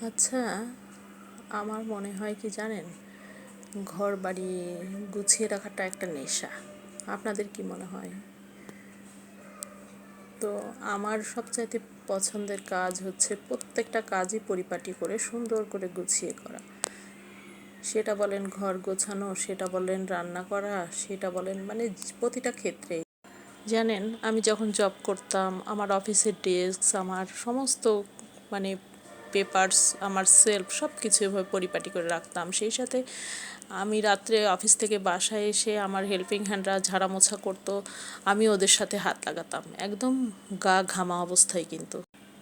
আচ্ছা, আমার মনে হয় কি জানেন, ঘর বাড়ি গুছিয়ে রাখাটা একটা নেশা। আপনাদের কি মনে হয়? তো আমার সবচাইতে পছন্দের কাজ হচ্ছে প্রত্যেকটা কাজই পরিপাটি করে সুন্দর করে গুছিয়ে করা। সেটা বলেন ঘর গোছানো, সেটা বলেন রান্না করা, সেটা বলেন মানে প্রতিটা ক্ষেত্রে। জানেন, আমি যখন জব করতাম আমার অফিসের ডেস্ক, আমার সমস্ত মানে পেপারস, আমার সেলফ সব কিছু এভাবে পরিপাটি করে রাখতাম। সেই সাথে আমি রাত্রে অফিস থেকে বাসায় এসে আমার হেল্পিং হ্যান্ডরা ঝাড়া মোছা করতো, আমি ওদের সাথে হাত লাগাতাম, একদম গা ঘামা অবস্থায় কিন্তু।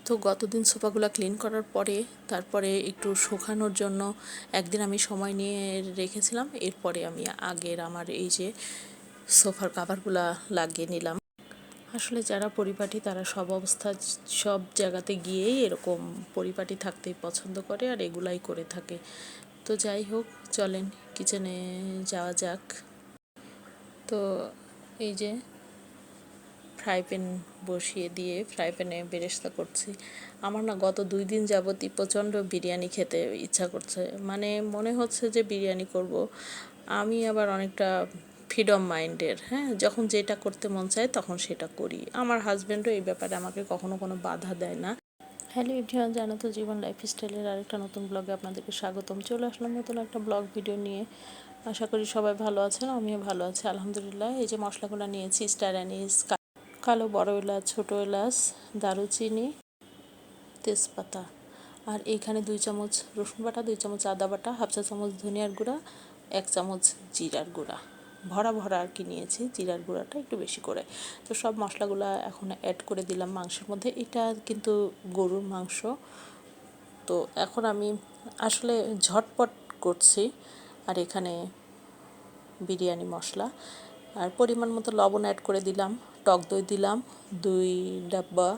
তো গতদিন সোফাগুলো ক্লিন করার পরে তারপরে একটু শুকানোর জন্য একদিন আমি সময় নিয়ে রেখেছিলাম। এরপরে আমি আগের আমার এই যে সোফার কাভারগুলা লাগিয়ে নিলাম। আসলে যারা পরিপাটি তারা সব অবস্থা সব জায়গাতে গিয়েই এরকম পরিপাটি থাকতেই পছন্দ করে আর এগুলাই করে থাকে। তো যাই হোক, চলেন কিচেনে যাওয়া যাক। তো এই যে ফ্রাই প্যান বসিয়ে দিয়ে ফ্রাই প্যানে বেরেস্তা করছি। আমার না গত 2 দিন যাবতই প্রচণ্ড বিরিয়ানি খেতে ইচ্ছা করছে, মানে মনে হচ্ছে যে বিরিয়ানি করব। আমি আবার অনেকটা ফ্রিডম মাইন্ডের, হ্যাঁ, যখন যেটা করতে মন চায় তখন সেটা করি। আমার হাজব্যান্ডও এই ব্যাপারে আমাকে কখনো কোনো বাধা দেয় না। হ্যালো এভরিওয়ান, জানো তো জীবন লাইফস্টাইলের আরেকটা নতুন ব্লগে আপনাদেরকে স্বাগতম। চলে আসলাম নতুন একটা ব্লগ ভিডিও নিয়ে। আশা করি সবাই ভালো আছেন, আমিও ভালো আছি আলহামদুলিল্লাহ। এই যে মশলাগুলো নিয়েছি, স্টার অ্যানিস, কালো বড় এলাচ, ছোটো এলাচ, দারুচিনি, তেজপাতা, আর এইখানে 2 চামচ রসুন বাটা, 2 চামচ আদা বাটা, হাফ চা চামচ ধনিয়ার গুঁড়া, 1 চামচ জিরার গুঁড়া, ভরা ভরা আর কি নিয়েছি, জিরার গুঁড়াটা একটু বেশি করে। তো সব মশলাগুলো এখন অ্যাড করে দিলাম মাংসের মধ্যে। এটা কিন্তু গরুর মাংস। তো এখন আমি আসলে ঝটপট করছি। আর এখানে বিরিয়ানি মশলা আর পরিমাণ মতো লবণ অ্যাড করে দিলাম, টক দই দিলাম 2 ডাব্বা,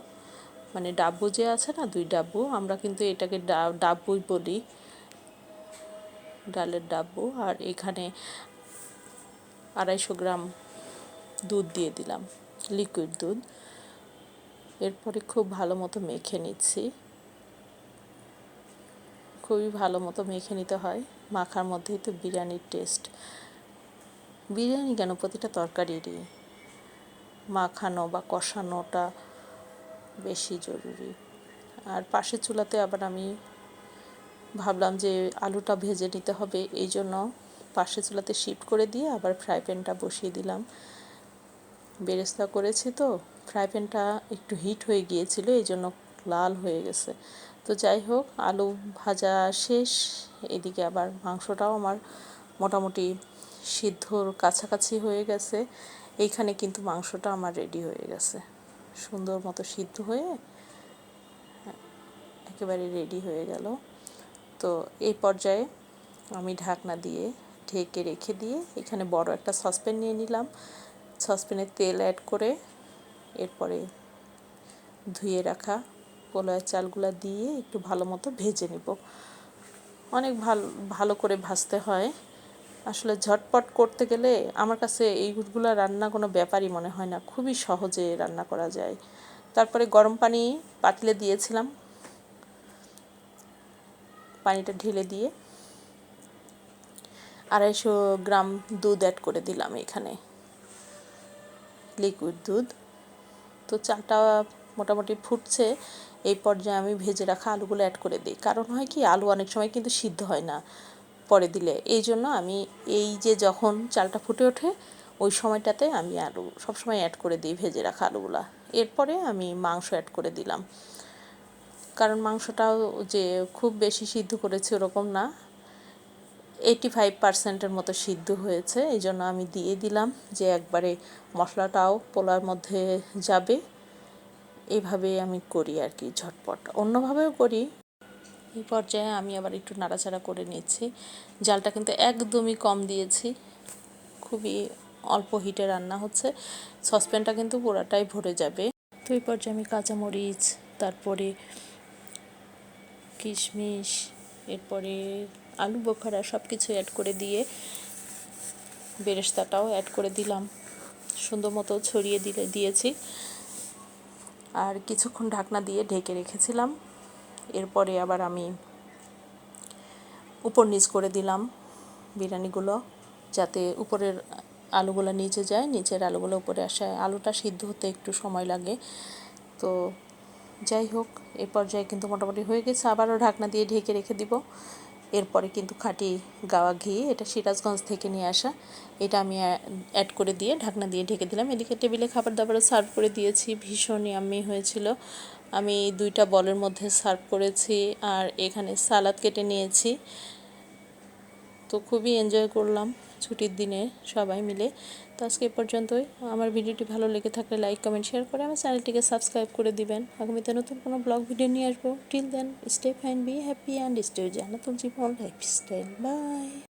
মানে ডাব্বু যে আছে না, 2 ডাব্বু, আমরা কিন্তু এটাকে ডাব্বুই বলি, ডালের ডাব্বু। আর এখানে 250 গ্রাম দুধ দিয়ে দিলাম, লিকুইড দুধ। এরপরে খুব ভালো মতো মেখে নিচ্ছি, খুবই ভালো মতো মেখে নিতে হয়। মাখার মধ্যেই তো বিরিয়ানির টেস্ট। বিরিয়ানি কেন, প্রতিটা তরকারিরই মাখানো বা কষানোটা বেশি জরুরি। আর পাশের চুলাতে আবার আমি ভাবলাম যে আলুটা ভেজে নিতে হবে, এই জন্য পাশের চুলাতে শিফট করে দিয়ে আবার ফ্রাই প্যানটা বসিয়ে দিলাম। বেরেস্তা করেছি তো ফ্রাই প্যানটা একটু হিট হয়ে গিয়েছিল, এই জন্য লাল হয়ে গেছে। তো যাই হোক, আলু ভাজা শেষ। এদিকে আবার মাংসটাও আমার মোটামুটি সিদ্ধর কাছাকাছি হয়ে গেছে। এইখানে কিন্তু মাংসটা আমার রেডি হয়ে গেছে, সুন্দর মতো সিদ্ধ হয়ে একেবারে রেডি হয়ে গেল। তো এই পর্যায়ে আমি ঢাকনা দিয়ে ঢেকে রেখে দিয়ে এখানে বড় একটা সসপ্যান নিয়ে নিলাম। সসপ্যানে তেল অ্যাড করে এরপরে ধুয়ে রাখা পোলাওয়ের চালগুলো দিয়ে একটু ভালো মতো ভেজে নেব। অনেক ভালো করে ভাজতে হয়। আসলে ঝটপট করতে গেলে আমার কাছে এইগুলো রান্না কোনো ব্যাপারই মনে হয় না, খুবই সহজে রান্না করা যায়। তারপরে গরম পানি পাতিলে দিয়েছিলাম, পানিটা ঢেলে দিয়ে 250 গ্রাম দুধ অ্যাড করে দিলাম এখানে, লিকুইড দুধ। তো চাটা মোটামুটি ফুটছে, এই পর্যায়ে আমি ভেজে রাখা আলুগুলো অ্যাড করে দিই। কারণ হয় কি, আলু অনেক সময় কিন্তু সিদ্ধ হয় না পরে দিলে, এই জন্য আমি এই যে যখন চালটা ফুটে ওঠে ওই সময়টাতে আমি আলু সবসময় অ্যাড করে দিই, ভেজে রাখা আলুগুলা। এরপরে আমি মাংস অ্যাড করে দিলাম, কারণ মাংসটাও যে খুব বেশি সিদ্ধ করেছে ওরকম না, 85% মতো সিদ্ধ হয়েছে। এই জন্য আমি দিয়ে দিলাম যে একবারে মশলাটাও পোলার মধ্যে যাবে। এইভাবে আমি করি আর কি, ঝটপট। অন্যভাবেও করি। এই পর্যায়ে আমি আবার একটু নাড়াচাড়া করে নিচ্ছি। জালটা কিন্তু একদমই কম দিয়েছি, খুবই অল্প হিটে রান্না হচ্ছে। সসপ্যানটা কিন্তু পুরাটাই ভরে যাবে। তো এই পর্যায়ে আমি কাঁচামরিচ, তারপরে কিশমিশ, এরপরে আলু বোখারা সব কিছু অ্যাড করে দিয়ে বেরেস্তাটাও অ্যাড করে দিলাম, সুন্দর মতো ছড়িয়ে দিয়েছি। আর কিছুক্ষণ ঢাকনা দিয়ে ঢেকে রেখেছিলাম। এরপরে আবার আমি উপর নিচ করে দিলাম বিরিয়ানিগুলো, যাতে উপরের আলুগুলো নিচে যায়, নিচের আলুগুলো উপরে আসে। আলুটা সিদ্ধ হতে একটু সময় লাগে। তো যাই হোক, এই পর্যায়ে কিন্তু মোটামুটি হয়ে গেছে। আবারও ঢাকনা দিয়ে ঢেকে রেখে দিব। এরপরে কিন্তু খাঁটি গাওয়া ঘি, এটা সিরাজগঞ্জ থেকে নিয়ে আসা, এটা আমি অ্যাড করে দিয়ে ঢাকনা দিয়ে ঢেকে দিলাম। এদিকে টেবিলে খাবার দাবারও সার্ভ করে দিয়েছি, ভীষণ ইয়াম্মি হয়েছিল। আমি 2টা বলের মধ্যে সার্ভ করেছি, আর এখানে সালাদ কেটে নিয়েছি। তো খুবই এনজয় করলাম ছুটির দিনে সবাই মিলে। তো আজকে এ পর্যন্তই। আমার ভিডিওটি ভালো লেগে থাকলে লাইক কমেন্ট শেয়ার করে আমার চ্যানেলটিকে সাবস্ক্রাইব করে দিবেন। আগামীতে নতুন কোনো ব্লগ ভিডিও নিয়ে আসবো। Till then stay fine, be happy and stay Jannatul Jibon lifestyle. By.